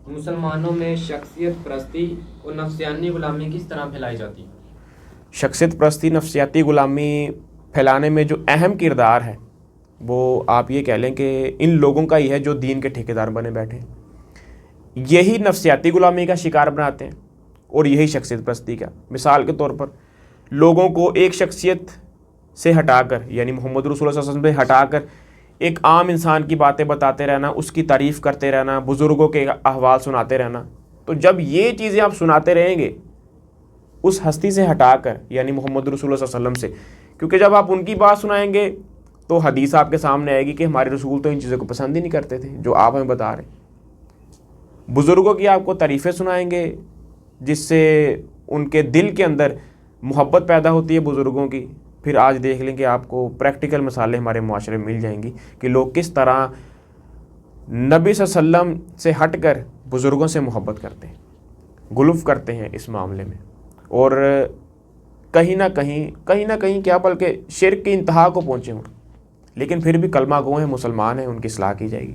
مسلمانوں میں شخصیت پرستی اور نفسیانی غلامی کس طرح پھیلائی جاتی ہے؟ شخصیت پرستی نفسیاتی غلامی پھیلانے میں جو اہم کردار ہے وہ آپ یہ کہہ لیں کہ ان لوگوں کا ہی ہے جو دین کے ٹھیکیدار بنے بیٹھے ہیں۔ یہی نفسیاتی غلامی کا شکار بناتے ہیں اور یہی شخصیت پرستی کا۔ مثال کے طور پر لوگوں کو ایک شخصیت سے ہٹا کر، یعنی محمد رسول اللہ صلی اللہ علیہ وسلم سے ہٹا کر ایک عام انسان کی باتیں بتاتے رہنا، اس کی تعریف کرتے رہنا، بزرگوں کے احوال سناتے رہنا۔ تو جب یہ چیزیں آپ سناتے رہیں گے اس ہستی سے ہٹا کر، یعنی محمد رسول اللہ صلی اللہ علیہ وسلم سے، کیونکہ جب آپ ان کی بات سنائیں گے تو حدیث آپ کے سامنے آئے گی کہ ہمارے رسول تو ان چیزوں کو پسند ہی نہیں کرتے تھے جو آپ ہمیں بتا رہے ہیں۔ بزرگوں کی آپ کو تعریفیں سنائیں گے جس سے ان کے دل کے اندر محبت پیدا ہوتی ہے بزرگوں کی۔ پھر آج دیکھ لیں کہ آپ کو پریکٹیکل مثالیں ہمارے معاشرے میں مل جائیں گی کہ لوگ کس طرح نبی صلی اللہ علیہ وسلم سے ہٹ کر بزرگوں سے محبت کرتے ہیں، گلف کرتے ہیں اس معاملے میں، اور کہیں نہ کہیں کیا بلکہ شرک کی انتہا کو پہنچے ہوں، لیکن پھر بھی کلمہ گو ہیں، مسلمان ہیں، ان کی اصلاح کی جائے گی۔